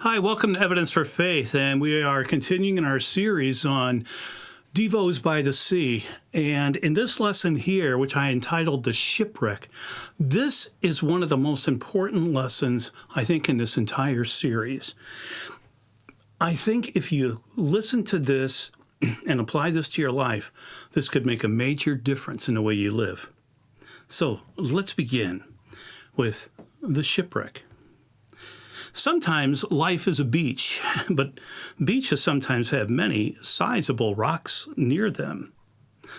Hi, welcome to Evidence for Faith, and we are continuing in our series on Devos by the Sea. And in this lesson here, which I entitled The Shipwreck, this is one of the most important lessons, I think, in this entire series. I think if you listen to this and apply this to your life, this could make a major difference in the way you live. So let's begin with the shipwreck. Sometimes life is a beach, but beaches sometimes have many sizable rocks near them.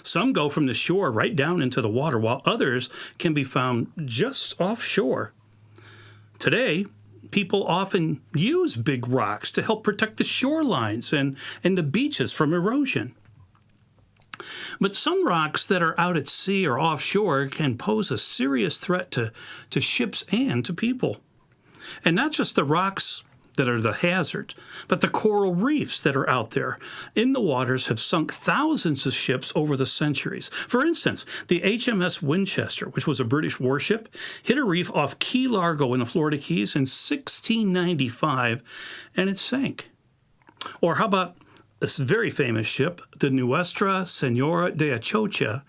Some go from the shore right down into the water, while others can be found just offshore. Today, people often use big rocks to help protect the shorelines and the beaches from erosion. But some rocks that are out at sea or offshore can pose a serious threat to ships and to people. And not just the rocks that are the hazard, but the coral reefs that are out there in the waters have sunk thousands of ships over the centuries. For instance, the HMS Winchester, which was a British warship, hit a reef off Key Largo in the Florida Keys in 1695, and it sank. Or how about this very famous ship, the Nuestra Senora de Atocha,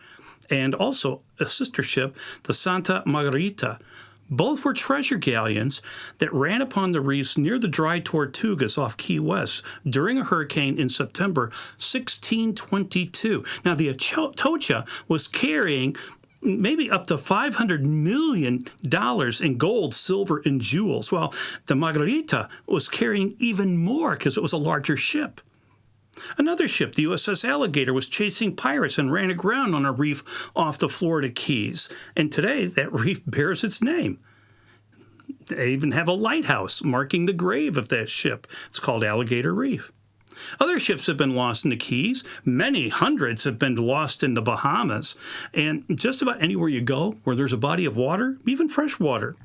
and also a sister ship, the Santa Margarita. Both were treasure galleons that ran upon the reefs near the dry Tortugas off Key West during a hurricane in September 1622. Now, the Atocha was carrying maybe up to $500 million in gold, silver, and jewels, while the Margarita was carrying even more because it was a larger ship. Another ship, the USS Alligator, was chasing pirates and ran aground on a reef off the Florida Keys. And today, that reef bears its name. They even have a lighthouse marking the grave of that ship. It's called Alligator Reef. Other ships have been lost in the Keys. Many hundreds have been lost in the Bahamas. And just about anywhere you go where there's a body of water, even fresh water,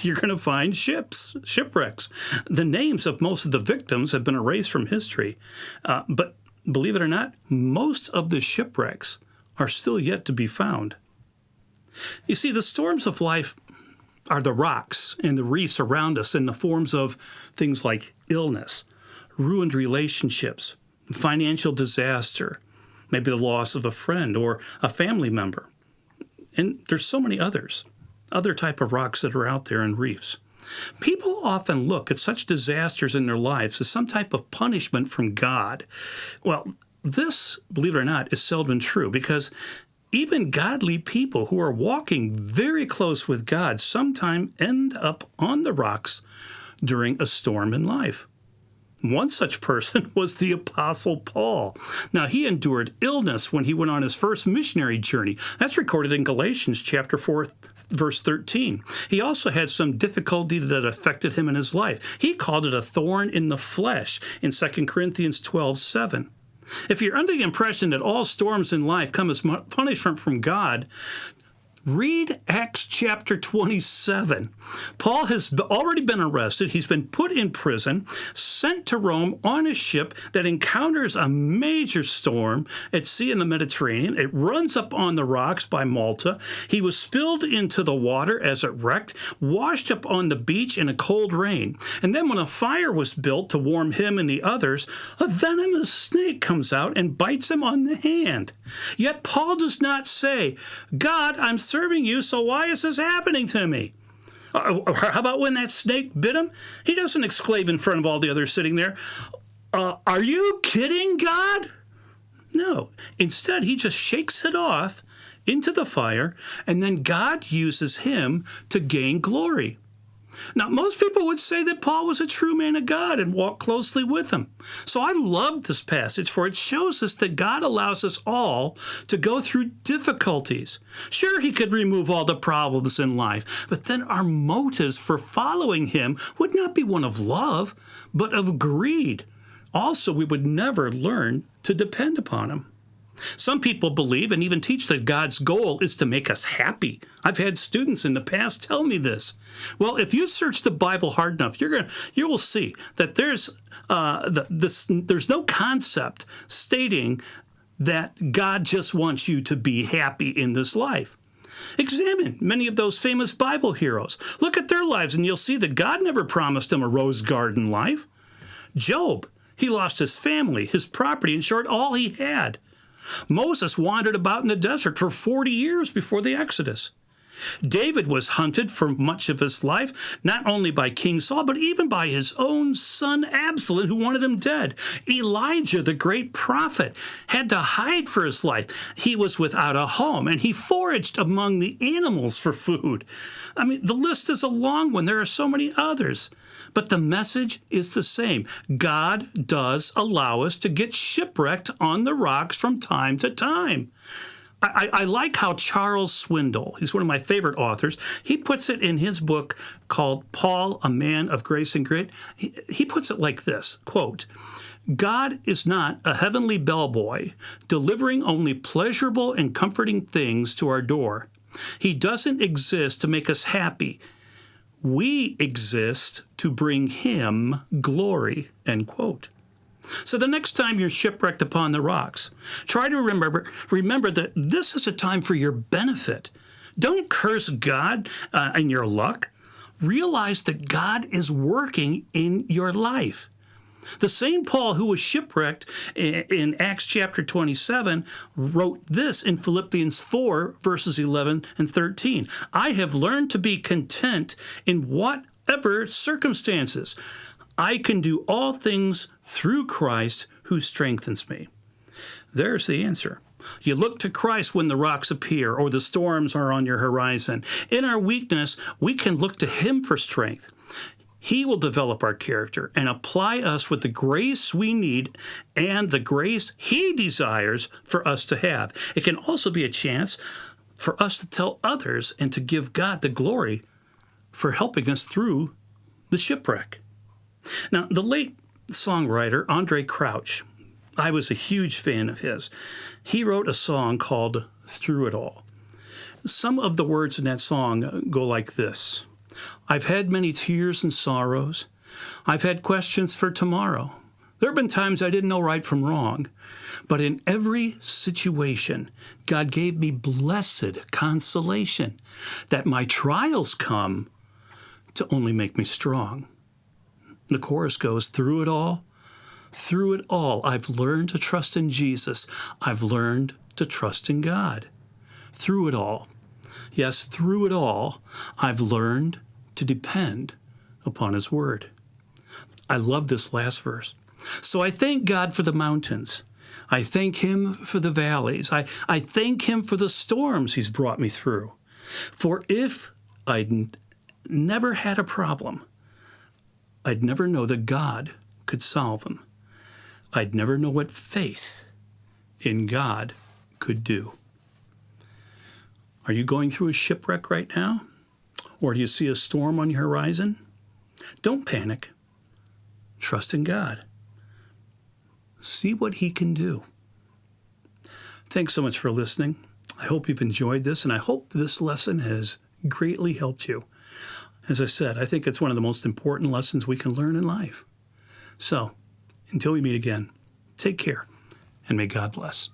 you're going to find shipwrecks. The names of most of the victims have been erased from history. But believe it or not, most of the shipwrecks are still yet to be found. You see, the storms of life are the rocks and the reefs around us in the forms of things like illness, ruined relationships, financial disaster, maybe the loss of a friend or a family member. And there's so many other type of rocks that are out there in reefs. People often look at such disasters in their lives as some type of punishment from God. Well, this, believe it or not, is seldom true because even godly people who are walking very close with God sometimes end up on the rocks during a storm in life. One such person was the Apostle Paul. Now, he endured illness when he went on his first missionary journey. That's recorded in Galatians chapter 4, verse 13. He also had some difficulty that affected him in his life. He called it a thorn in the flesh in 2 Corinthians 12:7. If you're under the impression that all storms in life come as punishment from God, read Acts chapter 27. Paul has already been arrested. He's been put in prison, sent to Rome on a ship that encounters a major storm at sea in the Mediterranean. It runs up on the rocks by Malta. He was spilled into the water as it wrecked, washed up on the beach in a cold rain. And then when a fire was built to warm him and the others, a venomous snake comes out and bites him on the hand. Yet Paul does not say, God, I'm serving you, so why is this happening to me? Or how about when that snake bit him? He doesn't exclaim in front of all the others sitting there, are you kidding, God? No. Instead, he just shakes it off into the fire, and then God uses him to gain glory. Now, most people would say that Paul was a true man of God and walked closely with him. So I love this passage, for it shows us that God allows us all to go through difficulties. Sure, he could remove all the problems in life, but then our motives for following him would not be one of love, but of greed. Also, we would never learn to depend upon him. Some people believe and even teach that God's goal is to make us happy. I've had students in the past tell me this. Well, if you search the Bible hard enough, you will see that there's no concept stating that God just wants you to be happy in this life. Examine many of those famous Bible heroes. Look at their lives and you'll see that God never promised them a rose garden life. Job, he lost his family, his property, in short, all he had. Moses wandered about in the desert for 40 years before the Exodus. David was hunted for much of his life, not only by King Saul, but even by his own son Absalom, who wanted him dead. Elijah, the great prophet, had to hide for his life. He was without a home, and he foraged among the animals for food. I mean, the list is a long one. There are so many others. But the message is the same. God does allow us to get shipwrecked on the rocks from time to time. I like how Charles Swindoll, he's one of my favorite authors, he puts it in his book called Paul, a Man of Grace and Grit. He puts it like this, quote, God is not a heavenly bellboy delivering only pleasurable and comforting things to our door. He doesn't exist to make us happy. We exist to bring him glory, end quote. So the next time you're shipwrecked upon the rocks, try to remember that this is a time for your benefit. Don't curse God and your luck. Realize that God is working in your life. The same Paul who was shipwrecked in Acts chapter 27 wrote this in Philippians 4, verses 11 and 13. I have learned to be content in whatever circumstances. I can do all things through Christ who strengthens me. There's the answer. You look to Christ when the rocks appear or the storms are on your horizon. In our weakness, we can look to him for strength. He will develop our character and apply us with the grace we need and the grace he desires for us to have. It can also be a chance for us to tell others and to give God the glory for helping us through the shipwreck. Now, the late songwriter Andre Crouch, I was a huge fan of his. He wrote a song called Through It All. Some of the words in that song go like this. I've had many tears and sorrows. I've had questions for tomorrow. There have been times I didn't know right from wrong. But in every situation, God gave me blessed consolation that my trials come to only make me strong. The chorus goes, through it all, I've learned to trust in Jesus. I've learned to trust in God. Through it all. Yes, through it all, I've learned to depend upon his word. I love this last verse. So I thank God for the mountains. I thank him for the valleys. I thank him for the storms he's brought me through. For if I'd never had a problem, I'd never know that God could solve them. I'd never know what faith in God could do. Are you going through a shipwreck right now? Or do you see a storm on your horizon? Don't panic. Trust in God. See what he can do. Thanks so much for listening. I hope you've enjoyed this, and I hope this lesson has greatly helped you. As I said, I think it's one of the most important lessons we can learn in life. So, until we meet again, take care, and may God bless.